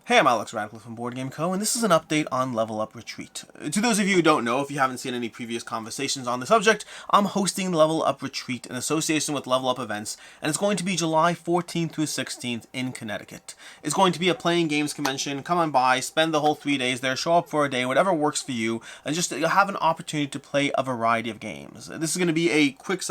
Hey, I'm Alex Radcliffe from Board Game Co., and this is an update on Level Up Retreat. To those of you who don't know, if you haven't seen any previous conversations on the subject, I'm hosting Level Up Retreat in association with Level Up Events, and it's going to be July 14th through 16th in Connecticut. It's going to be a playing games convention. Come on by, spend the whole 3 days there, show up for a day, whatever works for you, and just have an opportunity to play a variety of games. This is going to be a quick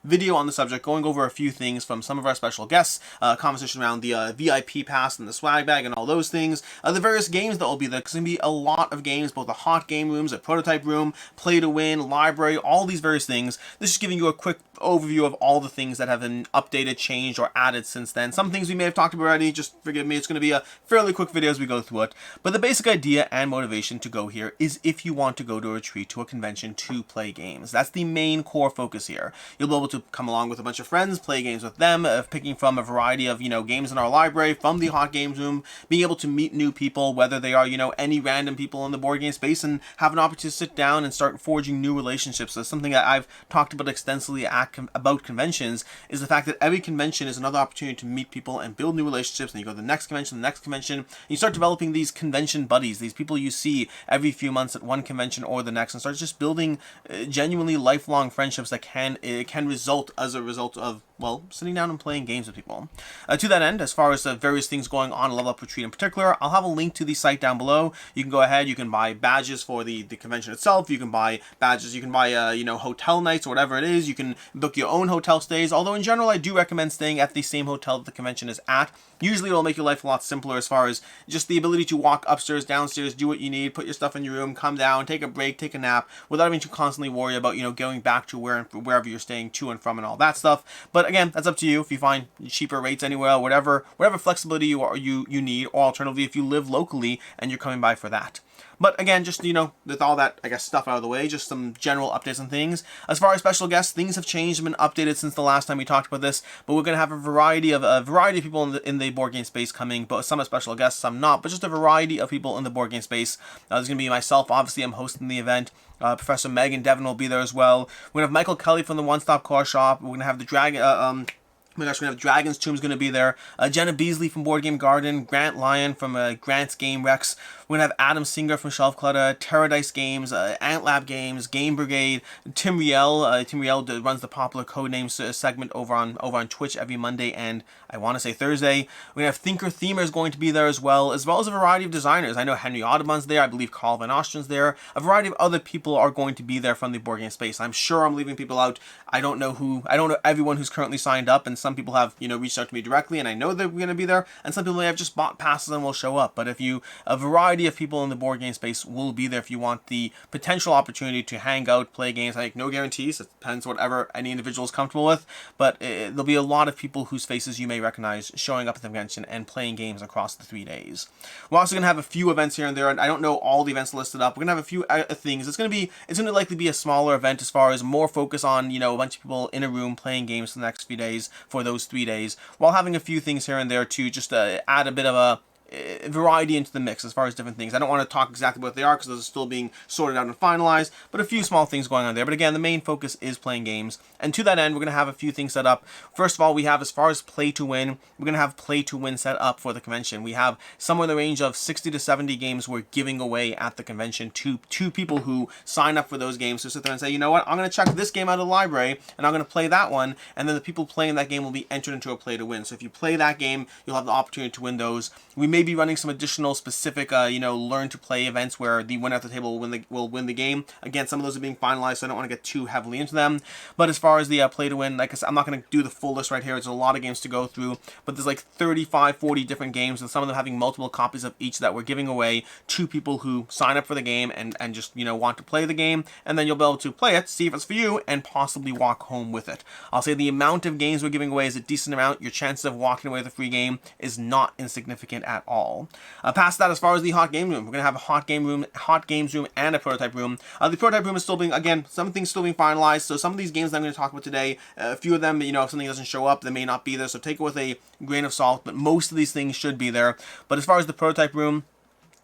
video on the subject, going over a few things from some of our special guests, conversation around the VIP pass and the swag bag and all those things, the various games that will be there, because there's going to be a lot of games, both the hot game rooms, a prototype room, play to win, library, all these various things. This is giving you a quick overview of all the things that have been updated, changed, or added since then. Some things we may have talked about already, just forgive me, it's going to be a fairly quick video as we go through it. But the basic idea and motivation to go here is if you want to go to a retreat, to a convention, to play games. That's the main core focus here. You'll be able to come along with a bunch of friends, play games with them, picking from a variety of, games in our library, from the hot games room, being able to meet new people, whether they are, any random people in the board game space, and have an opportunity to sit down and start forging new relationships. That's something that I've talked about extensively about conventions, is the fact that every convention is another opportunity to meet people and build new relationships. And you go to the next convention, and you start developing these convention buddies, these people you see every few months at one convention or the next, and start just building genuinely lifelong friendships that can result as a result of, well, sitting down and playing games with people. To that end, as far as various things going on Level Up Retreat in particular, I'll have a link to the site down below. You can go ahead, you can buy badges for the convention itself, you can buy badges, you can buy, hotel nights or whatever it is, you can book your own hotel stays, although in general I do recommend staying at the same hotel that the convention is at. Usually it'll make your life a lot simpler as far as just the ability to walk upstairs, downstairs, do what you need, put your stuff in your room, come down, take a break, take a nap, without having to constantly worry about, going back to wherever you're staying to and from and all that stuff. But again, that's up to you. If you find cheaper rates anywhere, whatever flexibility you need, or alternatively, if you live locally and you're coming by for that. But again, just, with all that, stuff out of the way, just some general updates on things. As far as special guests, things have changed and been updated since the last time we talked about this, but we're going to have a variety of people in the board game space coming, but some are special guests, some not, but just a variety of people in the board game space. There's going to be myself, obviously, I'm hosting the event. Professor Meg and Devin will be there as well. We're going to have Michael Kelly from the One Stop Car Shop. We're going to have the Dragon... Oh my gosh, we're going to have Dragon's Tomb is going to be there. Jenna Beasley from Board Game Garden. Grant Lyon from Grant's Game Rex. We're going to have Adam Singer from Shelf Clutter. Terradice Games. Antlab Games. Game Brigade. Tim Riel. Tim Riel runs the popular Codenames segment over on Twitch every Monday and I want to say Thursday. We're going to have Thinker Themer is going to be there as well as a variety of designers. I know Henry Audubon's there. I believe Carl Van Osten's there. A variety of other people are going to be there from the board game space. I'm sure I'm leaving people out. I don't know everyone who's currently signed up, and some people have, reached out to me directly, and I know they're going to be there, and some people may have just bought passes and will show up. But a variety of people in the board game space will be there if you want the potential opportunity to hang out, play games. I make no guarantees. It depends whatever any individual is comfortable with, but there'll be a lot of people whose faces you may recognize showing up at the convention and playing games across the 3 days. We're also going to have a few events here and there, and I don't know all the events listed up. We're going to have a few things. It's going to likely be a smaller event as far as more focus on, a bunch of people in a room playing games for the next few days, for those 3 days, while having a few things here and there to just add a bit of a variety into the mix as far as different things. I don't want to talk exactly what they are because those are still being sorted out and finalized, but a few small things going on there. But again, the main focus is playing games, and to that end, we're going to have a few things set up. First of all, we have, as far as play to win, we're going to have play to win set up for the convention. We have somewhere in the range of 60 to 70 games we're giving away at the convention to people who sign up for those games. So sit there and say, you know what, I'm going to check this game out of the library and I'm going to play that one, and then the people playing that game will be entered into a play to win. So if you play that game, you'll have the opportunity to win those. We may be running some additional specific, learn to play events where the winner at the table will win the game. Again, some of those are being finalized, so I don't want to get too heavily into them. But as far as the play to win, like I said, I'm not going to do the full list right here. There's a lot of games to go through, but there's like 35, 40 different games, and some of them having multiple copies of each that we're giving away to people who sign up for the game and just, want to play the game, and then you'll be able to play it, see if it's for you, and possibly walk home with it. I'll say the amount of games we're giving away is a decent amount. Your chances of walking away with a free game is not insignificant at all. Past that, as far as the hot game room, we're going to have a hot games room, and a prototype room. The prototype room is still being, again, some things still being finalized. So some of these games that I'm going to talk about today, a few of them, if something doesn't show up, they may not be there. So take it with a grain of salt, but most of these things should be there. But as far as the prototype room,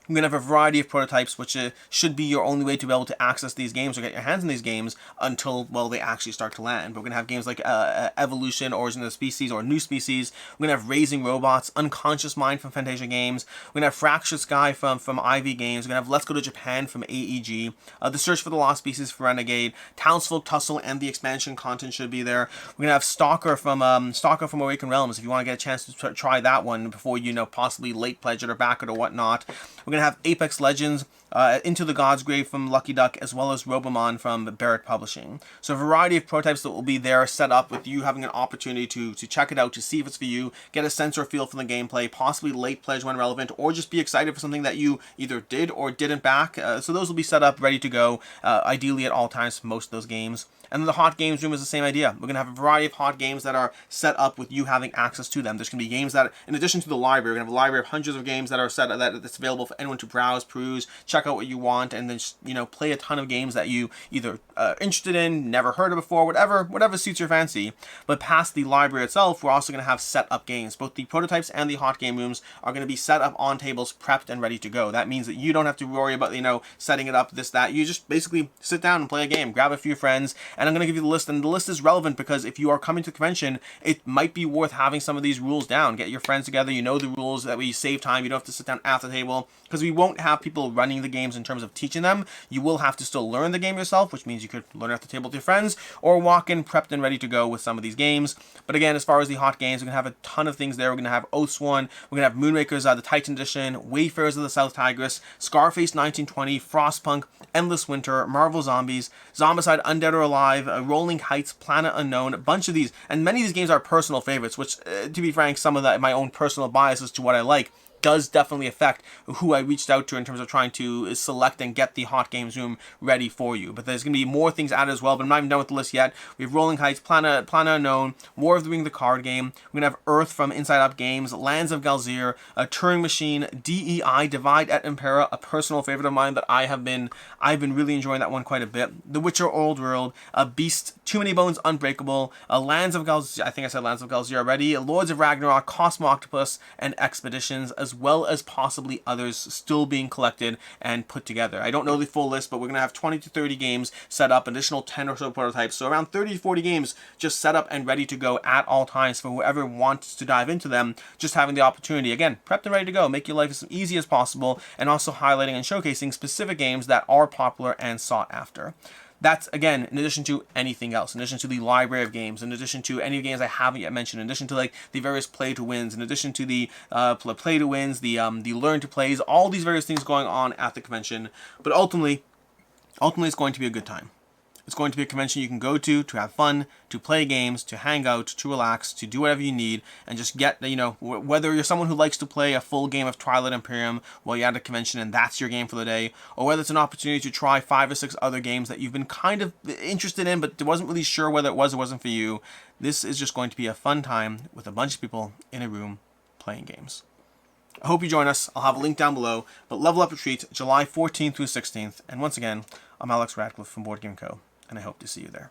We're going to have a variety of prototypes, which should be your only way to be able to access these games or get your hands on these games until, well, they actually start to land. We're going to have games like Evolution, Origin of the Species, or New Species. We're going to have Raising Robots, Unconscious Mind from Fantasia Games. We're going to have Fractured Sky from Ivy Games. We're going to have Let's Go to Japan from AEG. The Search for the Lost Species for Renegade. Townsfolk Tussle and the expansion content should be there. We're going to have Stalker from Awakened Realms, if you want to get a chance to try that one before you possibly late pledge it or back it or whatnot. We're going to have Apex Legends, Into the God's Grave from Lucky Duck, as well as Robomon from Barrett Publishing. So a variety of prototypes that will be there set up with you having an opportunity to check it out, to see if it's for you, get a sense or feel from the gameplay, possibly late pledge when relevant, or just be excited for something that you either did or didn't back. So those will be set up, ready to go, ideally at all times for most of those games. And then the hot games room is the same idea. We're going to have a variety of hot games that are set up with you having access to them. There's going to be games that, in addition to the library, we're going to have a library of hundreds of games that are set that's available for anyone to browse, peruse, check out what you want, and then just, play a ton of games that you either interested in, never heard of before, whatever suits your fancy. But past the library itself, we're also going to have set up games. Both the prototypes and the hot game rooms are going to be set up on tables, prepped and ready to go. That means that you don't have to worry about, setting it up, this, that. You just basically sit down and play a game, grab a few friends, and I'm going to give you the list. And the list is relevant because if you are coming to the convention, it might be worth having some of these rules down. Get your friends together, the rules, that way you save time. You don't have to sit down at the table, because we won't have people running the games in terms of teaching them. You will have to still learn the game yourself, which means you could learn at the table with your friends, or walk in prepped and ready to go with some of these games. But again, as far as the hot games, we're going to have a ton of things there. We're going to have Oathsworn, we're going to have Moonrakers, the Titan Edition, Wayfarers of the South Tigris, Scarface 1920, Frostpunk, Endless Winter, Marvel Zombies, Zombicide Undead or Alive, Rolling Heights, Planet Unknown, a bunch of these. And many of these games are personal favorites, which, to be frank, some of that, my own personal biases to what I like, does definitely affect who I reached out to in terms of trying to select and get the hot games room ready for you. But there's going to be more things added as well, but I'm not even done with the list yet. We have Rolling Heights, Planet Unknown, War of the Ring, the card game. We're going to have Earth from Inside Up Games, Lands of Galzir, a Turing Machine, DEI, Divide et Impera, a personal favorite of mine that I've been really enjoying that one quite a bit. The Witcher Old World, Beast, Too Many Bones, Unbreakable, Lands of Galzir, I think I said Lands of Galzir already, Lords of Ragnarok, Cosmo Octopus, and Expeditions, as well as possibly others still being collected and put together. I don't know the full list, but we're going to have 20 to 30 games set up, additional 10 or so prototypes, so around 30 to 40 games just set up and ready to go at all times for whoever wants to dive into them, just having the opportunity. Again, prepped and ready to go, make your life as easy as possible, and also highlighting and showcasing specific games that are popular and sought after. That's, again, in addition to anything else, in addition to the library of games, in addition to any games I haven't yet mentioned, in addition to the various play-to-wins, in addition to the play-to-wins, the learn-to-plays, all these various things going on at the convention. But ultimately, it's going to be a good time. It's going to be a convention you can go to have fun, to play games, to hang out, to relax, to do whatever you need, and just get, whether you're someone who likes to play a full game of Twilight Imperium while you're at a convention and that's your game for the day, or whether it's an opportunity to try 5 or 6 other games that you've been kind of interested in but wasn't really sure whether it was or wasn't for you. This is just going to be a fun time with a bunch of people in a room playing games. I hope you join us. I'll have a link down below. But Level Up Retreat, July 14th through 16th. And once again, I'm Alex Radcliffe from Board Game Co., and I hope to see you there.